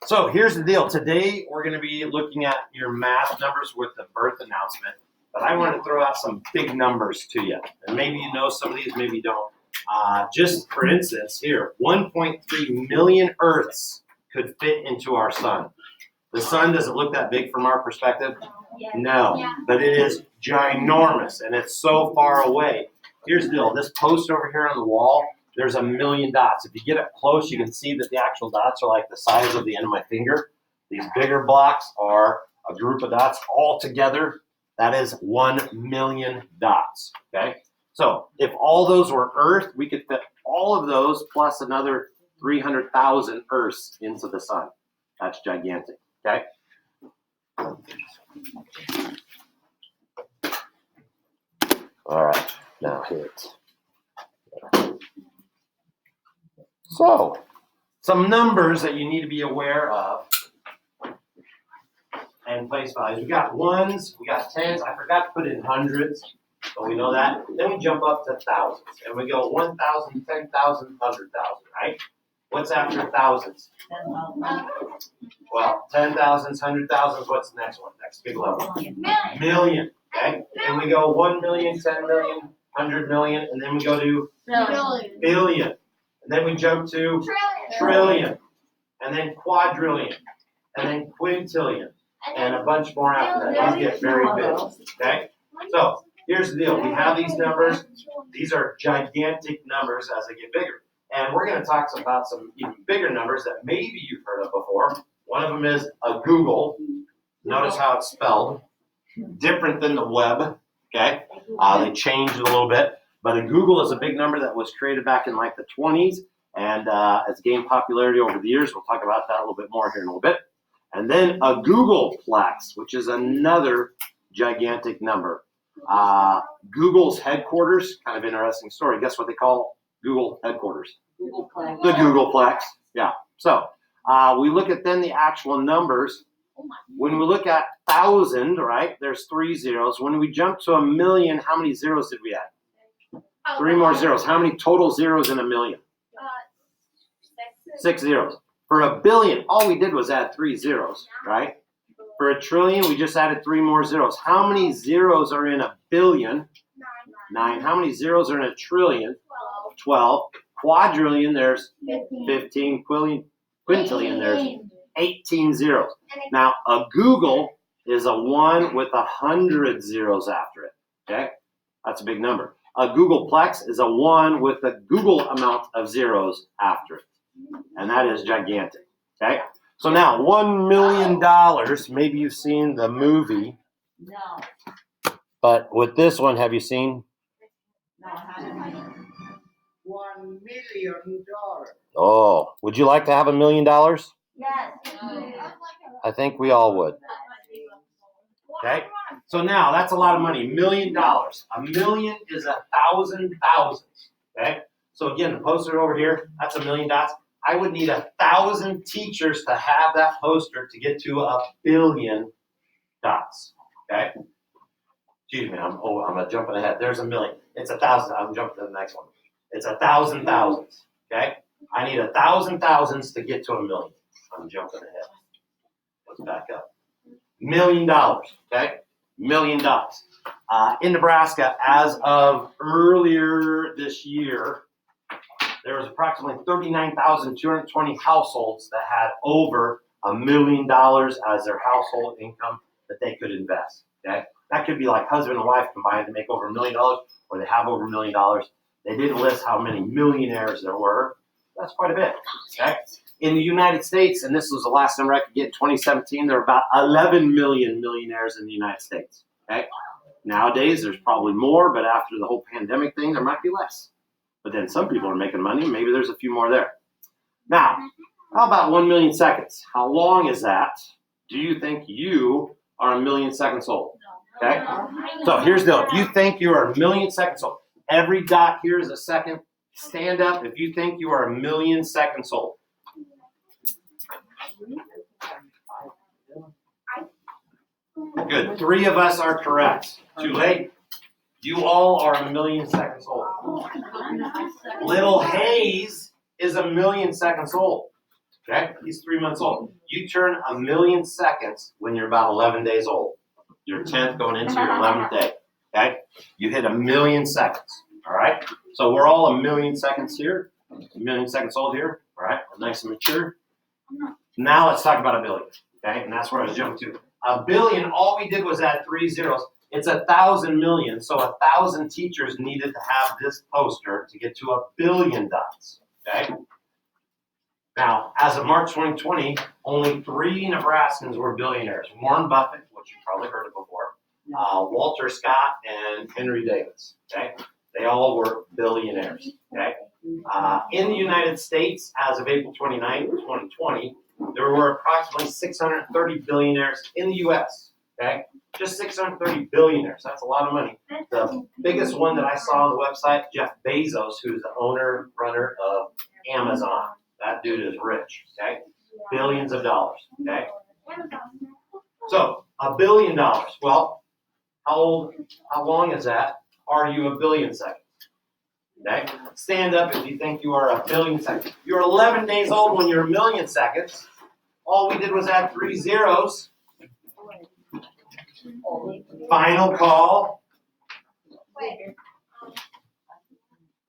So here's the deal. Today we're going to be looking at your math numbers with the birth announcement, but I want to throw out some big numbers to you. And maybe you know some of these, maybe you don't. Just for instance, here, 1.3 million Earths could fit into our sun. The sun doesn't look that big from our perspective. No, but it is ginormous, and it's so far away. Here's the deal. This post over here on the wall, there's a million dots. If you get up close, you can see that the actual dots are like the size of the end of my finger. These bigger blocks are a group of dots all together. That is 1 million dots, okay? So if all those were Earth, we could fit all of those plus another 300,000 Earths into the sun. That's gigantic, okay? All right, now hit. So, some numbers that you need to be aware of and place values. We got ones, we got tens. I forgot to put in hundreds, but we know that. Then we jump up to thousands, and we go 1,000, 10,000, 100,000, right? What's after thousands? 10,000. Well, 10,000s, 100,000s. What's the next one? Next big level. Million. Okay? And we go 1 million, 10 million, 100 million, and then we go to billion. And then we jump to trillion, and then quadrillion, and then quintillion, and a bunch more after that. These get very big. Okay? So here's the deal. We have these numbers. These are gigantic numbers as they get bigger. And we're going to talk about some even bigger numbers that maybe you've heard of before. One of them is a Google. Notice how it's spelled. Different than the web. Okay? They changed it a little bit. But a Google is a big number that was created back in like the 20s. And it's gained popularity over the years. We'll talk about that a little bit more here in a little bit. And then a Googleplex, which is another gigantic number. Google's headquarters, kind of interesting story. Guess what they call Google headquarters? Googleplex. The Googleplex. Yeah. So we look at then the actual numbers. When we look at 1,000, right, there's 3 zeros. When we jump to 1 million, how many zeros did we add? 3 more zeros. How many total zeros in 1 million? 6 zeros. For a billion, all we did was add 3 zeros, right? For a trillion, we just added 3 more zeros. How many zeros are in a billion? 9. How many zeros are in a trillion? 12. Quadrillion, there's 15. Quintillion, there's 18 zeros. Now, a Google is a 1 with 100 zeros after it, okay? That's a big number. A Googleplex is a 1 with a Google amount of zeros after it. And that is gigantic, okay? So now, $1 million, maybe you've seen the movie. No. But with this one, have you seen? No, I haven't. $1 million. Oh, would you like to have $1 million? Yes. I think we all would. Okay? So now, that's a lot of money. $1 million. A million is 1,000 thousands. Okay? So again, the poster over here, that's 1 million dots. I would need 1,000 teachers to have that poster to get to 1 billion dots. Okay? Excuse me, I'm jumping ahead. There's 1 million. It's 1,000. I'm jumping to the next one. It's 1,000 thousands. Okay? I need 1,000 thousands to get to 1 million. I'm jumping ahead. Let's back up. $1 million. Okay? $1 million. In Nebraska, as of earlier this year, there was approximately 39,220 households that had over $1 million as their household income that they could invest. Okay? That could be like husband and wife combined to make over $1 million, or they have over $1 million. They didn't list how many millionaires there were. That's quite a bit. Okay? In the United States, and this was the last number I could get in 2017, there were about 11 million millionaires in the United States. Okay? Nowadays, there's probably more, but after the whole pandemic thing, there might be less. But then some people are making money. Maybe there's a few more there. Now, how about 1 million seconds? How long is that? Do you think you are 1 million seconds old? Okay? So here's the deal. If you think you are 1 million seconds old, every dot here is a second. Stand up if you think you are 1 million seconds old. Good. 3 of us are correct. Too late. You all are 1 million seconds old. Little Hayes is 1 million seconds old. Okay? He's 3 months old. You turn 1,000,000 seconds when you're about 11 days old. Your 10th going into your 11th day. Okay? You hit 1,000,000 seconds. All right? So we're all 1,000,000 seconds here. 1,000,000 seconds old here. All right? We're nice and mature. Now let's talk about 1,000,000,000. Okay? And that's where I was jumping to. 1,000,000,000, all we did was add 3 zeros. It's 1,000 million. So 1,000 teachers needed to have this poster to get to 1,000,000,000 dots. Okay? Now, as of March 2020, only 3 Nebraskans were billionaires. Warren Buffett, which you've probably heard of before, Walter Scott, and Henry Davis. Okay? They all were billionaires. Okay? In the United States, as of April 29, 2020, there were approximately 630 billionaires in the U.S. Okay? Just 630 billionaires. That's a lot of money. The biggest one that I saw on the website, Jeff Bezos, who's the owner, runner of Amazon. That dude is rich, okay? Billions of dollars, okay? So, $1 billion. Well, how long is that? Are you 1,000,000,000 seconds? Okay? Stand up if you think you are 1,000,000,000 seconds. You're 11 days old when you're 1,000,000 seconds. All we did was add 3 zeros. Final call.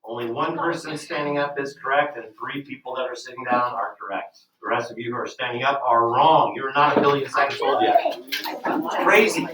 Only one person standing up is correct, and 3 people that are sitting down are correct. The rest of you who are standing up are wrong. You're not 1,000,000,000 seconds old yet. It's crazy.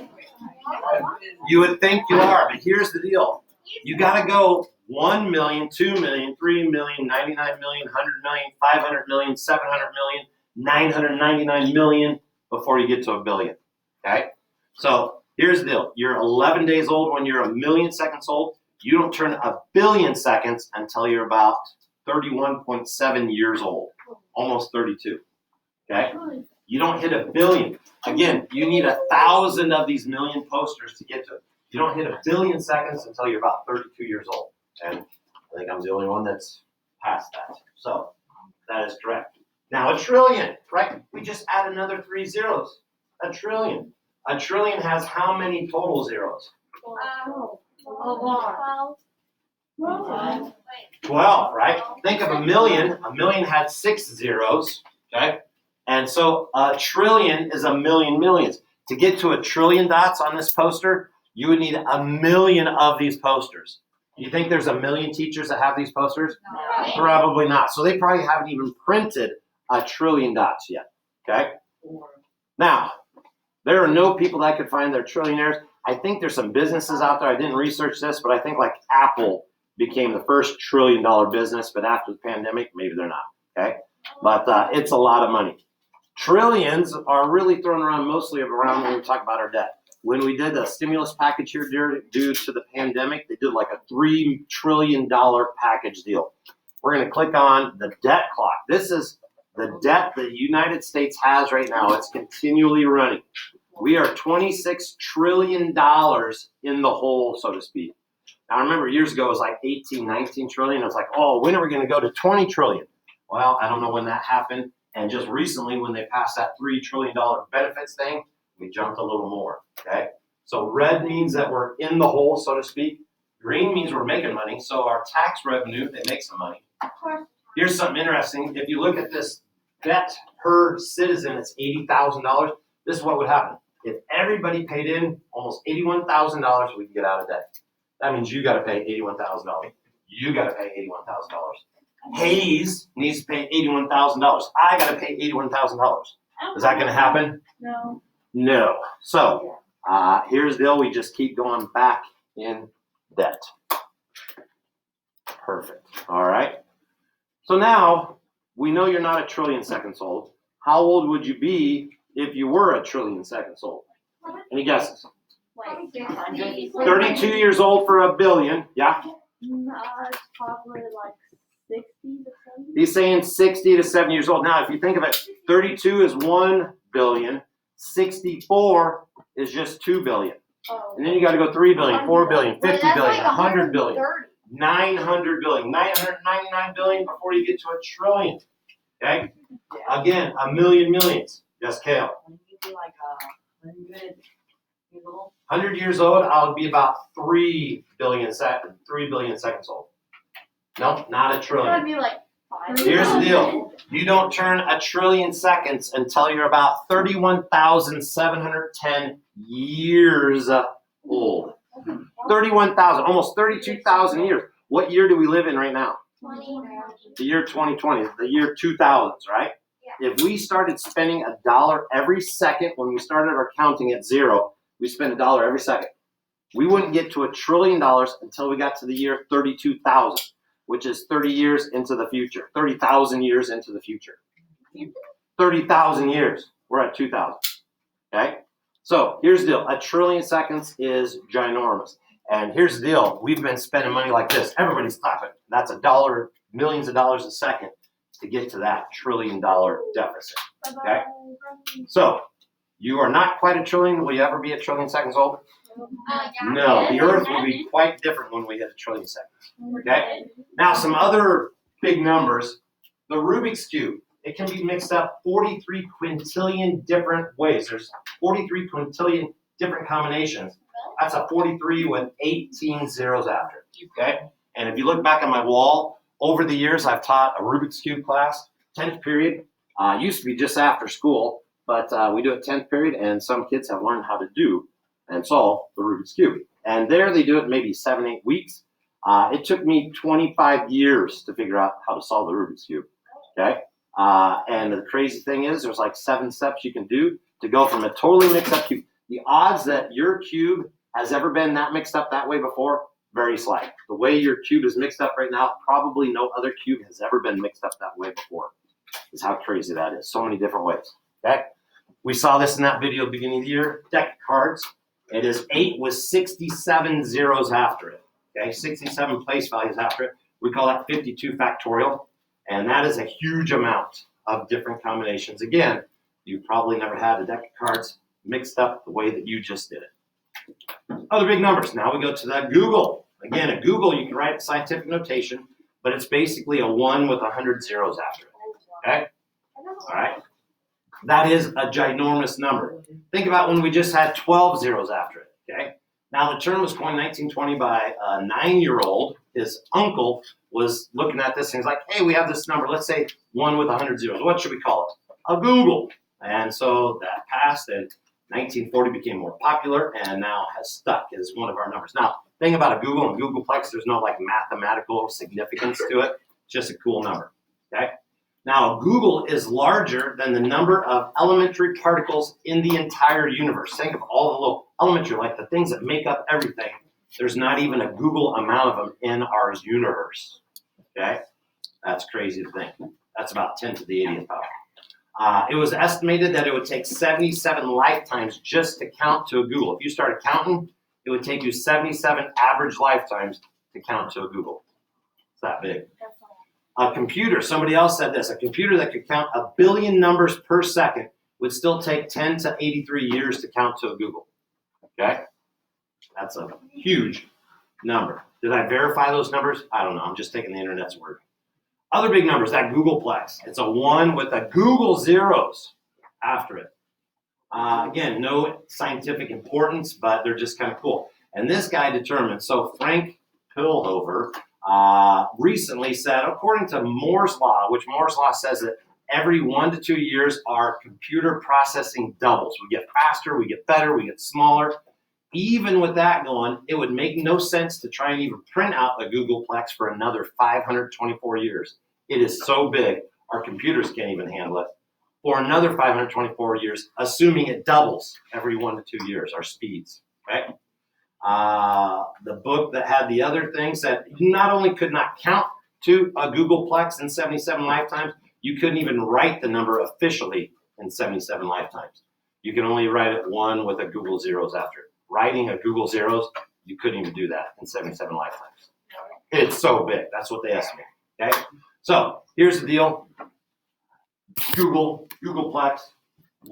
You would think you are, but here's the deal. You got to go 1 million, 2 million, 3 million, 99 million, 100 million, 500 million, 700 million, 999 million before you get to 1,000,000,000. Okay? So here's the deal. You're 11 days old when you're 1,000,000 seconds old. You don't turn 1,000,000,000 seconds until you're about 31.7 years old, almost 32. Okay? You don't hit 1,000,000,000. Again, you need 1,000 of these million posters to get to it. You don't hit 1,000,000,000 seconds until you're about 32 years old. And I think I'm the only one that's past that. So that is correct. Now 1,000,000,000,000, right? We just add another 3 zeros. 1,000,000,000,000. 1,000,000,000,000 has how many total zeros? 12, right? Think of 1,000,000. 1,000,000 had 6 zeros, okay? And so 1,000,000,000,000 is 1,000,000 millions. To get to 1,000,000,000,000 dots on this poster, you would need 1,000,000 of these posters. You think there's 1,000,000 teachers that have these posters? No. Probably not. So they probably haven't even printed 1,000,000,000,000 dots yet, okay? Now, there are no people that could find they're trillionaires. I think there's some businesses out there, I didn't research this, but I think like Apple became the first $1 trillion business, but after the pandemic, maybe they're not, okay? But it's a lot of money. Trillions are really thrown around mostly around when we talk about our debt. When we did the stimulus package here due to the pandemic, they did like a $3 trillion package deal. We're going to click on the debt clock. This is the debt the United States has right now. It's continually running. We are $26 trillion in the hole, so to speak. Now, I remember years ago, it was like 18, 19 trillion. I was like, oh, when are we going to go to 20 trillion? Well, I don't know when that happened. And just recently, when they passed that $3 trillion benefits thing, we jumped a little more, okay? So red means that we're in the hole, so to speak. Green means we're making money. So our tax revenue, they make some money. Here's something interesting. If you look at this debt per citizen, it's $80,000. This is what would happen. If everybody paid in almost $81,000, we could get out of debt. That means you got to pay $81,000. You got to pay $81,000. Hayes needs to pay $81,000. I got to pay $81,000. Is that going to happen? No. No. So here's the deal. We just keep going back in debt. Perfect. All right. So now we know you're not 1,000,000,000,000 seconds old. How old would you be if you were 1,000,000,000,000 seconds old? Any guesses? 32 years old for 1,000,000,000. Yeah. It's probably like 60 to 70. He's saying 60 to 70 years old. Now, if you think of it, 32 is 1 billion. 64 is just 2 billion. And then you got to go 3 billion, 4 billion, 50 billion, 100 billion, 900 billion, 999 billion before you get to 1,000,000,000,000. Okay? Again, 1,000,000 millions. Yes, Kale. When you do like 100 people. 100 years old, I'll be about 3 billion seconds old. Nope, not 1,000,000,000,000. Be like Here's the deal. You don't turn a trillion seconds until you're about 31,710 years old. 31,000, almost 32,000 years. What year do we live in right now? The year 2020, the year 2000s, right? If we started spending $1 every second when we started our counting at 0, we spend $1 every second. We wouldn't get to $1 trillion until we got to the year 32,000, which is 30 years into the future, 30,000 years into the future. 30,000 years, we're at 2,000, okay? So here's the deal, 1 trillion seconds is ginormous. And here's the deal, we've been spending money like this. Everybody's clapping. That's $1, millions of dollars a second to get to that $1 trillion deficit, okay? So you are not quite 1 trillion. Will you ever be 1 trillion seconds old? No, the Earth will be quite different when we hit 1 trillion seconds, okay? Now, some other big numbers. The Rubik's Cube, it can be mixed up 43 quintillion different ways. There's 43 quintillion different combinations. That's a 43 with 18 zeros after it, okay? And if you look back on my wall, over the years, I've taught a Rubik's Cube class, 10th period. Used to be just after school, but we do it 10th period, and some kids have learned how to do and solve the Rubik's Cube. And there they do it maybe 7-8 weeks. It took me 25 years to figure out how to solve the Rubik's Cube, okay? And the crazy thing is there's like 7 steps you can do to go from a totally mixed up cube. The odds that your cube has ever been that mixed up that way before, very slight. The way your cube is mixed up right now, probably no other cube has ever been mixed up that way before. Is how crazy that is. So many different ways, okay? We saw this in that video beginning of the year, deck of cards. It is 8 with 67 zeros after it, okay? 67 place values after it. We call that 52 factorial, and that is a huge amount of different combinations. Again, you've probably never had a deck of cards mixed up the way that you just did it. Other big numbers. Now we go to that Google. Again, a Google, you can write scientific notation, but it's basically a 1 with 100 zeros after it, okay? All right? That is a ginormous number. Think about when we just had 12 zeros after it, okay? Now, the term was coined in 1920 by a 9-year-old. His uncle was looking at this and he's like, hey, we have this number. Let's say 1 with 100 zeros. What should we call it? A Google. And so that passed, and 1940 became more popular and now has stuck as one of our numbers. Now, the thing about a Google and Googleplex, there's no like mathematical significance to it. It's just a cool number, okay? Now, Google is larger than the number of elementary particles in the entire universe. Think of all the little elementary, like the things that make up everything. There's not even a Google amount of them in our universe, okay? That's crazy to think. That's about 10 to the 80th power. It was estimated that it would take 77 lifetimes just to count to a Google. If you started counting, it would take you 77 average lifetimes to count to a Google. It's that big. A computer, somebody else said this, a computer that could count 1 billion numbers per second would still take 10 to 83 years to count to a Google, okay? That's a huge number. Did I verify those numbers? I don't know, I'm just taking the internet's word. Other big numbers, that Googleplex. It's a 1 with a Google zeros after it. Again, no scientific importance, but they're just kind of cool. And this guy determined, so Frank Pilhover recently said, according to Moore's Law, which Moore's Law says that every 1 to 2 years, our computer processing doubles. We get faster, we get better, we get smaller. Even with that going, it would make no sense to try and even print out a Googleplex for another 524 years. It is so big, our computers can't even handle it. For another 524 years, assuming it doubles every 1 to 2 years, our speeds, okay? The book that had the other things that you not only could not count to a Googleplex in 77 lifetimes, you couldn't even write the number officially in 77 lifetimes. You can only write it 1 with a Google zeros after it. Writing a Google zeros, you couldn't even do that in 77 lifetimes. It's so big. That's what they estimate, okay? So here's the deal. Googleplex,